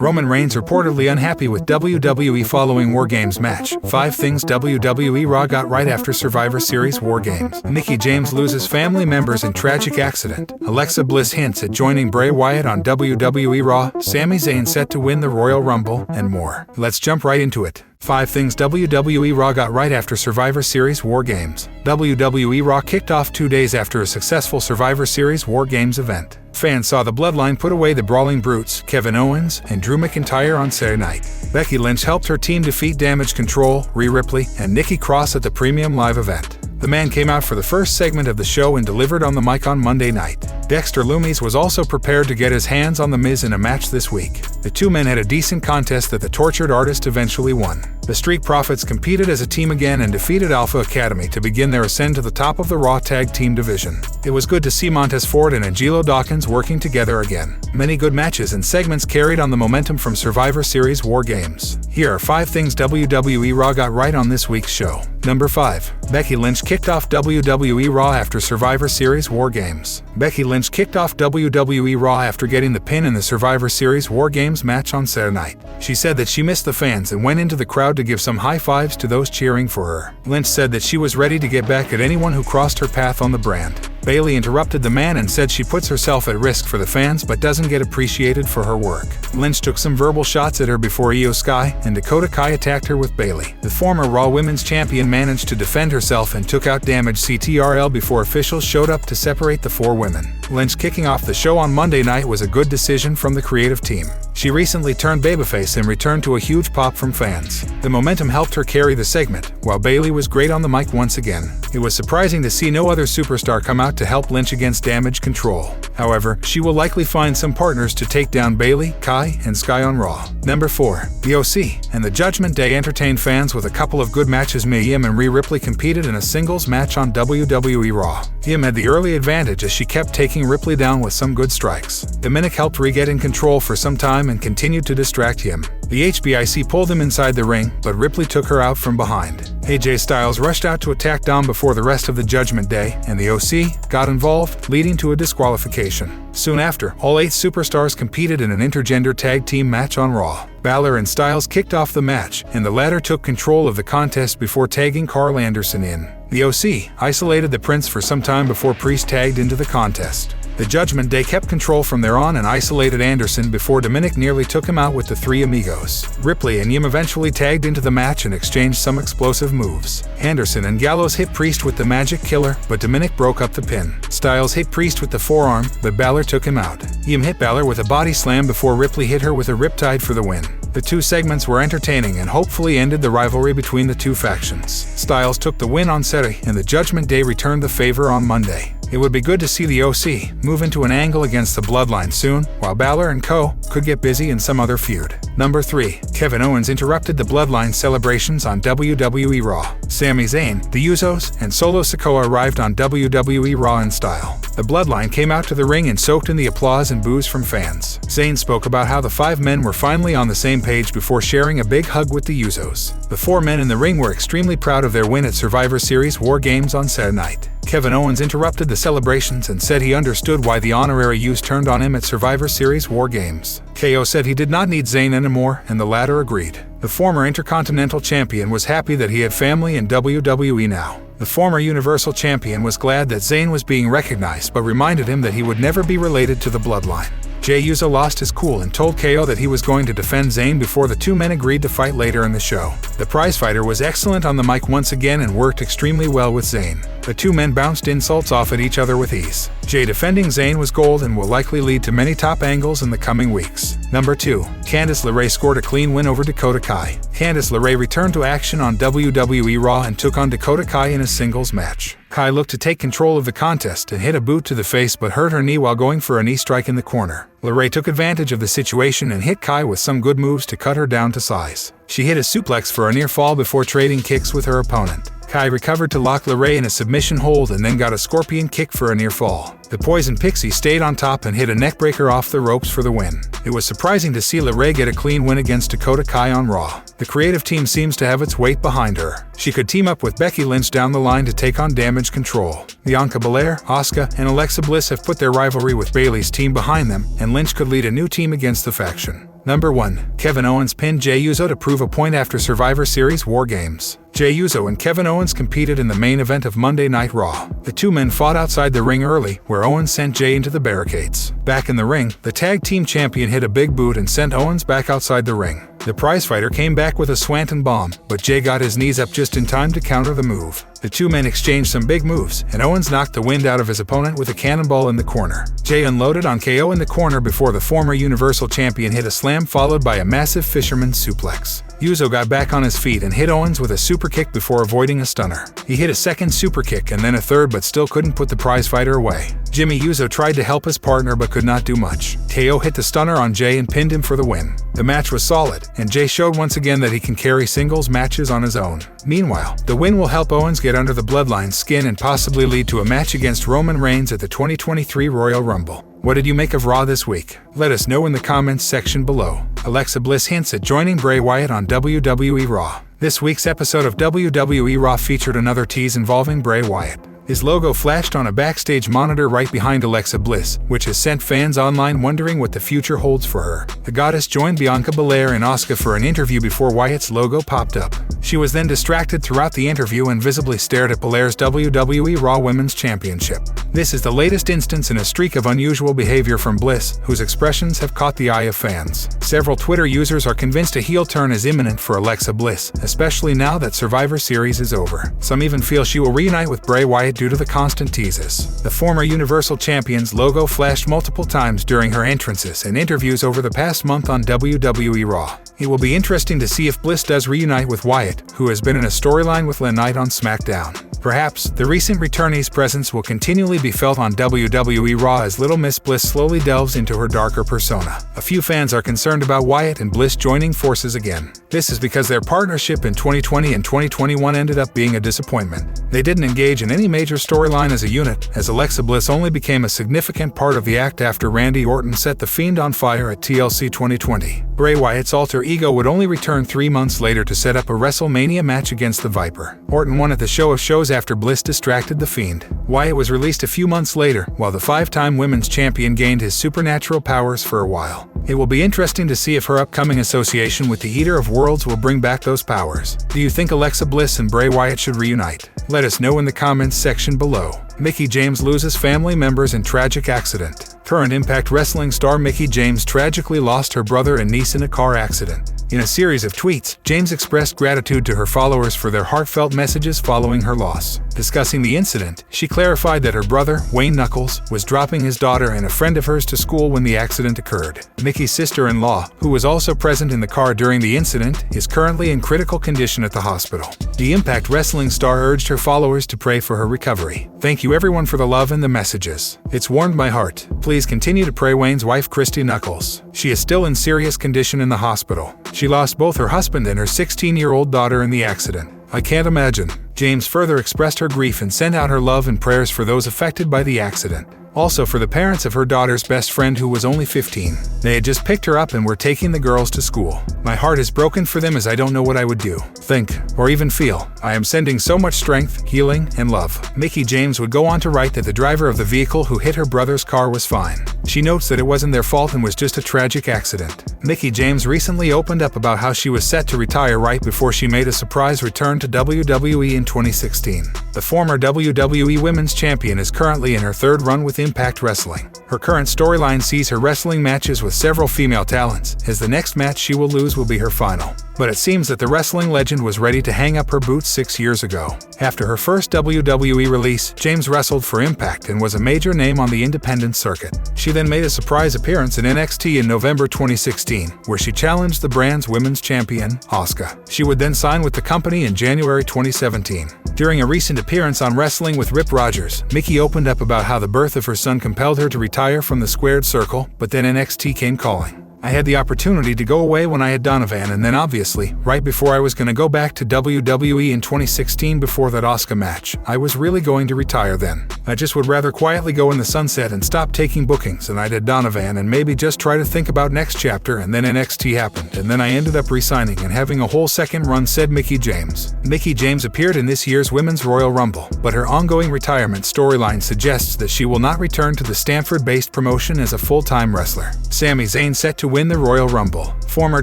Roman Reigns reportedly unhappy with WWE following WarGames match. 5 things WWE Raw got right after Survivor Series WarGames. Mickie James loses family members in tragic accident. Alexa Bliss hints at joining Bray Wyatt on WWE Raw. Sami Zayn set to win the Royal Rumble, and more. Let's jump right into it. 5 things WWE Raw got right after Survivor Series WarGames. WWE Raw kicked off 2 days after a successful Survivor Series WarGames event. Fans saw the Bloodline put away the Brawling Brutes, Kevin Owens, and Drew McIntyre on Saturday night. Becky Lynch helped her team defeat Damage Control, Rhea Ripley, and Nikki Cross at the Premium Live event. The man came out for the first segment of the show and delivered on the mic on Monday night. Dexter Lumis was also prepared to get his hands on The Miz in a match this week. The two men had a decent contest that the tortured artist eventually won. The Street Profits competed as a team again and defeated Alpha Academy to begin their ascent to the top of the Raw Tag Team division. It was good to see Montez Ford and Angelo Dawkins working together again. Many good matches and segments carried on the momentum from Survivor Series WarGames. Here are 5 things WWE Raw got right on this week's show. Number 5. Becky Lynch kicked off WWE Raw after Survivor Series WarGames. Becky Lynch kicked off WWE Raw after getting the pin in the Survivor Series WarGames match on Saturday night. She said that she missed the fans and went into the crowd to give some high fives to those cheering for her. Lynch said that she was ready to get back at anyone who crossed her path on the brand. Bayley interrupted the man and said she puts herself at risk for the fans but doesn't get appreciated for her work. Lynch took some verbal shots at her before Io Sky and Dakota Kai attacked her with Bayley. The former Raw Women's Champion managed to defend herself and took out damaged CTRL before officials showed up to separate the 4 women. Lynch kicking off the show on Monday night was a good decision from the creative team. She recently turned babyface and returned to a huge pop from fans. The momentum helped her carry the segment, while Bayley was great on the mic once again. It was surprising to see no other superstar come out to help Lynch against Damage Control. However, she will likely find some partners to take down Bayley, Kai, and Sky on Raw. Number 4. The OC and the Judgment Day entertained fans with a couple of good matches. Mia Yim and Rhea Ripley competed in a singles match on WWE Raw. Yim had the early advantage as she kept taking Ripley down with some good strikes. Dominic helped Rhea get in control for some time and continued to distract Yim. The HBIC pulled him inside the ring, but Ripley took her out from behind. AJ Styles rushed out to attack Dom before the rest of the Judgment Day, and the OC got involved, leading to a disqualification. Soon after, all 8 superstars competed in an intergender tag team match on Raw. Balor and Styles kicked off the match, and the latter took control of the contest before tagging Carl Anderson in. The OC isolated the Prince for some time before Priest tagged into the contest. The Judgment Day kept control from there on and isolated Anderson before Dominic nearly took him out with the 3 amigos. Ripley and Yim eventually tagged into the match and exchanged some explosive moves. Anderson and Gallows hit Priest with the Magic Killer, but Dominic broke up the pin. Styles hit Priest with the forearm, but Balor took him out. Yim hit Balor with a body slam before Ripley hit her with a Riptide for the win. The 2 segments were entertaining and hopefully ended the rivalry between the 2 factions. Styles took the win on Saturday, and the Judgment Day returned the favor on Monday. It would be good to see the OC move into an angle against the Bloodline soon, while Balor and co. could get busy in some other feud. Number 3. Kevin Owens interrupted the Bloodline celebrations on WWE Raw. Sami Zayn, the Usos, and Solo Sikoa arrived on WWE Raw in style. The Bloodline came out to the ring and soaked in the applause and boos from fans. Zayn spoke about how the 5 men were finally on the same page before sharing a big hug with the Usos. The 4 men in the ring were extremely proud of their win at Survivor Series WarGames on Saturday night. Kevin Owens interrupted the celebrations and said he understood why the honorary Usos turned on him at Survivor Series WarGames. KO said he did not need Zayn anymore, and the latter agreed. The former Intercontinental Champion was happy that he had family in WWE now. The former Universal Champion was glad that Zayn was being recognized but reminded him that he would never be related to the Bloodline. Jey Uso lost his cool and told KO that he was going to defend Zayn before the 2 men agreed to fight later in the show. The prizefighter was excellent on the mic once again and worked extremely well with Zayn. The 2 men bounced insults off at each other with ease. Jey defending Zayn was gold and will likely lead to many top angles in the coming weeks. Number 2. Candice LeRae scored a clean win over Dakota Kai. Candice LeRae returned to action on WWE Raw and took on Dakota Kai in a singles match. Kai looked to take control of the contest and hit a boot to the face but hurt her knee while going for a knee strike in the corner. LeRae took advantage of the situation and hit Kai with some good moves to cut her down to size. She hit a suplex for a near fall before trading kicks with her opponent. Kai recovered to lock LeRae in a submission hold and then got a scorpion kick for a near fall. The Poison Pixie stayed on top and hit a neckbreaker off the ropes for the win. It was surprising to see LeRae get a clean win against Dakota Kai on Raw. The creative team seems to have its weight behind her. She could team up with Becky Lynch down the line to take on Damage Control. Bianca Belair, Asuka, and Alexa Bliss have put their rivalry with Bayley's team behind them, and Lynch could lead a new team against the faction. Number 1. Kevin Owens pinned Jey Uso to prove a point after Survivor Series WarGames. Jey Uso and Kevin Owens competed in the main event of Monday Night Raw. The two men fought outside the ring early, where Owens sent Jey into the barricades. Back in the ring, the tag team champion hit a big boot and sent Owens back outside the ring. The prizefighter came back with a swanton bomb, but Jey got his knees up just in time to counter the move. The two men exchanged some big moves, and Owens knocked the wind out of his opponent with a cannonball in the corner. Jey unloaded on KO in the corner before the former Universal Champion hit a slam followed by a massive fisherman's suplex. Uso got back on his feet and hit Owens with a super kick before avoiding a stunner. He hit a second super kick and then a third but still couldn't put the prizefighter away. Jimmy Uso tried to help his partner but could not do much. KO hit the stunner on Jey and pinned him for the win. The match was solid, and Jey showed once again that he can carry singles matches on his own. Meanwhile, the win will help Owens get under the Bloodline's skin and possibly lead to a match against Roman Reigns at the 2023 Royal Rumble. What did you make of Raw this week? Let us know in the comments section below. Alexa Bliss hints at joining Bray Wyatt on WWE Raw. This week's episode of WWE Raw featured another tease involving Bray Wyatt. His logo flashed on a backstage monitor right behind Alexa Bliss, which has sent fans online wondering what the future holds for her. The goddess joined Bianca Belair and Asuka for an interview before Wyatt's logo popped up. She was then distracted throughout the interview and visibly stared at Belair's WWE Raw Women's Championship. This is the latest instance in a streak of unusual behavior from Bliss, whose expressions have caught the eye of fans. Several Twitter users are convinced a heel turn is imminent for Alexa Bliss, especially now that Survivor Series is over. Some even feel she will reunite with Bray Wyatt due to the constant teases. The former Universal Champion's logo flashed multiple times during her entrances and interviews over the past month on WWE Raw. It will be interesting to see if Bliss does reunite with Wyatt, who has been in a storyline with LeRae Knight on SmackDown. Perhaps, the recent returnee's presence will continually be felt on WWE Raw as Little Miss Bliss slowly delves into her darker persona. A few fans are concerned about Wyatt and Bliss joining forces again. This is because their partnership in 2020 and 2021 ended up being a disappointment. They didn't engage in any major storyline as a unit, as Alexa Bliss only became a significant part of the act after Randy Orton set The Fiend on fire at TLC 2020. Bray Wyatt's alter ego would only return 3 months later to set up a WrestleMania match against the Viper. Orton won at the Show of Shows after Bliss distracted The Fiend. Wyatt was released a few months later, while the 5-time women's champion gained his supernatural powers for a while. It will be interesting to see if her upcoming association with the Eater of Worlds will bring back those powers. Do you think Alexa Bliss and Bray Wyatt should reunite? Let us know in the comments section below. Mickie James loses family members in tragic accident. Current Impact Wrestling star Mickie James tragically lost her brother and niece in a car accident. In a series of tweets, James expressed gratitude to her followers for their heartfelt messages following her loss. Discussing the incident, she clarified that her brother, Wayne Knuckles, was dropping his daughter and a friend of hers to school when the accident occurred. Mickie's sister-in-law, who was also present in the car during the incident, is currently in critical condition at the hospital. The Impact Wrestling star urged her followers to pray for her recovery. Thank you everyone for the love and the messages. It's warmed my heart. Please continue to pray Wayne's wife Christy Knuckles. She is still in serious condition in the hospital. She lost both her husband and her 16-year-old daughter in the accident. I can't imagine. James further expressed her grief and sent out her love and prayers for those affected by the accident. Also for the parents of her daughter's best friend who was only 15. They had just picked her up and were taking the girls to school. My heart is broken for them as I don't know what I would do, think, or even feel. I am sending so much strength, healing, and love. Mickie James would go on to write that the driver of the vehicle who hit her brother's car was fine. She notes that it wasn't their fault and was just a tragic accident. Mickie James recently opened up about how she was set to retire right before she made a surprise return to WWE in 2016. The former WWE Women's Champion is currently in her 3rd run with Impact Wrestling. Her current storyline sees her wrestling matches with several female talents, as the next match she will lose will be her final. But it seems that the wrestling legend was ready to hang up her boots 6 years ago. After her first WWE release, James wrestled for Impact and was a major name on the independent circuit. She then made a surprise appearance in NXT in November 2016, where she challenged the brand's women's champion, Asuka. She would then sign with the company in January 2017. During a recent appearance on Wrestling with Rip Rogers, Mickie opened up about how the birth of her son compelled her to retire from the squared circle, but then NXT came calling. I had the opportunity to go away when I had Donovan, and then obviously, right before I was going to go back to WWE in 2016 before that Asuka match, I was really going to retire then. I just would rather quietly go in the sunset and stop taking bookings, and I did Donovan and maybe just try to think about next chapter, and then NXT happened, and then I ended up resigning and having a whole second run, said Mickie James. Mickie James appeared in this year's Women's Royal Rumble, but her ongoing retirement storyline suggests that she will not return to the Stanford-based promotion as a full-time wrestler. Sami Zayn set to win the Royal Rumble. Former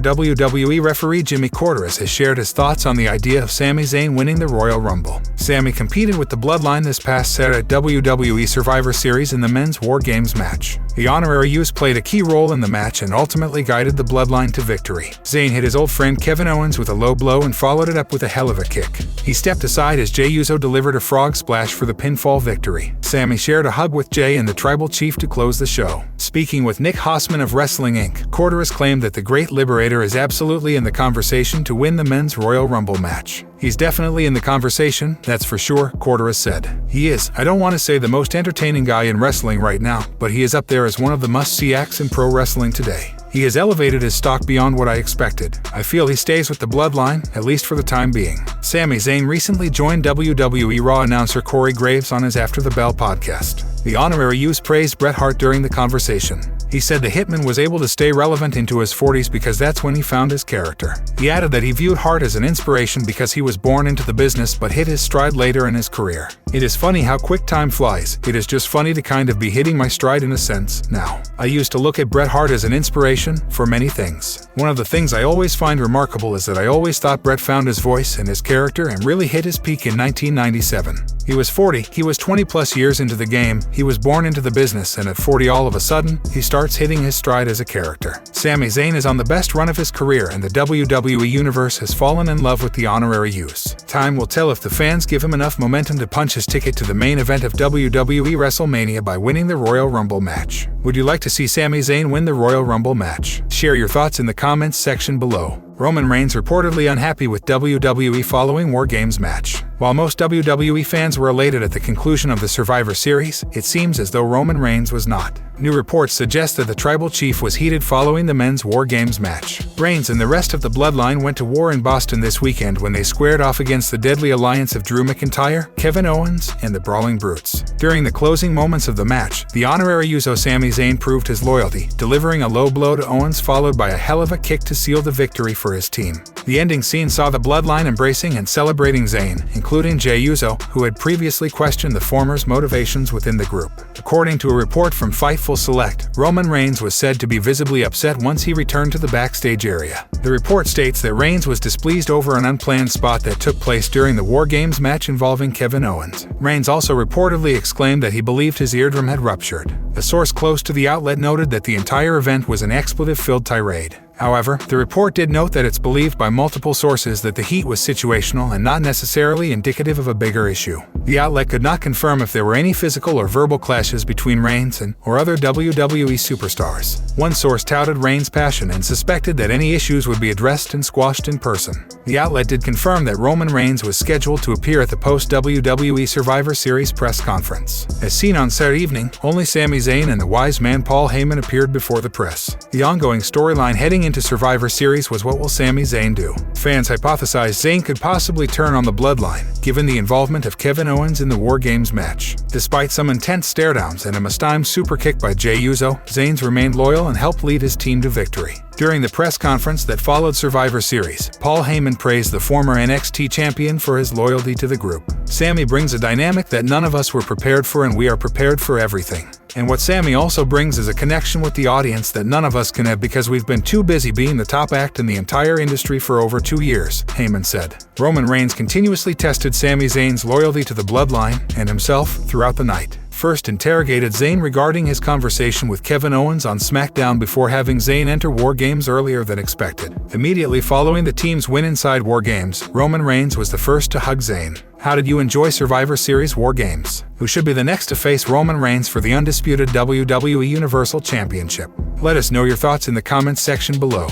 WWE referee Jimmy Corderas has shared his thoughts on the idea of Sami Zayn winning the Royal Rumble. Sami competed with the Bloodline this past Saturday at WWE Survivor Series in the men's WarGames match. The honorary youth played a key role in the match and ultimately guided the Bloodline to victory. Zayn hit his old friend Kevin Owens with a low blow and followed it up with a hell of a kick. He stepped aside as Jey Uso delivered a frog splash for the pinfall victory. Sami shared a hug with Jey and the Tribal Chief to close the show. Speaking with Nick Hossman of Wrestling Inc., Corderas claimed that the Great Liberator is absolutely in the conversation to win the men's Royal Rumble match. He's definitely in the conversation, that's for sure, Corderas said. He is, I don't want to say the most entertaining guy in wrestling right now, but he is up there as one of the must-see acts in pro wrestling today. He has elevated his stock beyond what I expected. I feel he stays with the Bloodline, at least for the time being. Sami Zayn recently joined WWE Raw announcer Corey Graves on his After the Bell podcast. The honorary youth praised Bret Hart during the conversation. He said the Hitman was able to stay relevant into his 40s because that's when he found his character. He added that he viewed Hart as an inspiration because he was born into the business but hit his stride later in his career. It is funny how quick time flies. It is just funny to kind of be hitting my stride in a sense now. I used to look at Bret Hart as an inspiration for many things. One of the things I always find remarkable is that I always thought Bret found his voice and his character and really hit his peak in 1997. He was 40, he was 20 plus years into the game, he was born into the business, and at 40 all of a sudden, he starts hitting his stride as a character. Sami Zayn is on the best run of his career and the WWE Universe has fallen in love with the honorary youth. Time will tell if the fans give him enough momentum to punch his ticket to the main event of WWE WrestleMania by winning the Royal Rumble match. Would you like to see Sami Zayn win the Royal Rumble match? Share your thoughts in the comments section below. Roman Reigns reportedly unhappy with WWE following WarGames match. While most WWE fans were elated at the conclusion of the Survivor Series, it seems as though Roman Reigns was not. New reports suggest that the Tribal Chief was heated following the men's WarGames match. Reigns and the rest of the Bloodline went to war in Boston this weekend when they squared off against the deadly alliance of Drew McIntyre, Kevin Owens, and the Brawling Brutes. During the closing moments of the match, the honorary Uso Sami Zayn proved his loyalty, delivering a low blow to Owens followed by a hell of a kick to seal the victory for his team. The ending scene saw the Bloodline embracing and celebrating Zayn, including Jey Uso, who had previously questioned the former's motivations within the group. According to a report from Fightful Select, Roman Reigns was said to be visibly upset once he returned to the backstage area. The report states that Reigns was displeased over an unplanned spot that took place during the WarGames match involving Kevin Owens. Reigns also reportedly exclaimed that he believed his eardrum had ruptured. A source close to the outlet noted that the entire event was an expletive-filled tirade. However, the report did note that it's believed by multiple sources that the heat was situational and not necessarily indicative of a bigger issue. The outlet could not confirm if there were any physical or verbal clashes between Reigns or other WWE superstars. One source touted Reigns' passion and suspected that any issues would be addressed and squashed in person. The outlet did confirm that Roman Reigns was scheduled to appear at the post-WWE Survivor Series press conference. As seen on Saturday evening, only Sami Zayn and the wise man Paul Heyman appeared before the press. The ongoing storyline heading into Survivor Series was what will Sami Zayn do? Fans hypothesized Zayn could possibly turn on the Bloodline, given the involvement of Kevin Owens in the WarGames match. Despite some intense stare-downs and a mistimed super kick by Jey Uso, Zayn remained loyal and helped lead his team to victory. During the press conference that followed Survivor Series, Paul Heyman praised the former NXT champion for his loyalty to the group. Sami brings a dynamic that none of us were prepared for, and we are prepared for everything. And what Sami also brings is a connection with the audience that none of us can have because we've been too busy being the top act in the entire industry for over 2 years, Heyman said. Roman Reigns continuously tested Sami Zayn's loyalty to the Bloodline and himself throughout the night. First interrogated Zayn regarding his conversation with Kevin Owens on SmackDown before having Zayn enter WarGames earlier than expected. Immediately following the team's win inside WarGames, Roman Reigns was the first to hug Zayn. How did you enjoy Survivor Series WarGames? Who should be the next to face Roman Reigns for the undisputed WWE Universal Championship? Let us know your thoughts in the comments section below.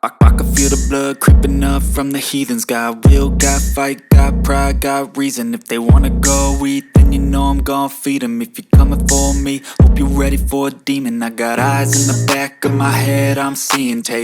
I can feel the blood creeping up from the heathens. Got will, got fight, got pride, got reason. If they wanna go eat, then you know I'm gon' feed them. If you're coming for me, hope you're ready for a demon. I got eyes in the back of my head, I'm seeing. Take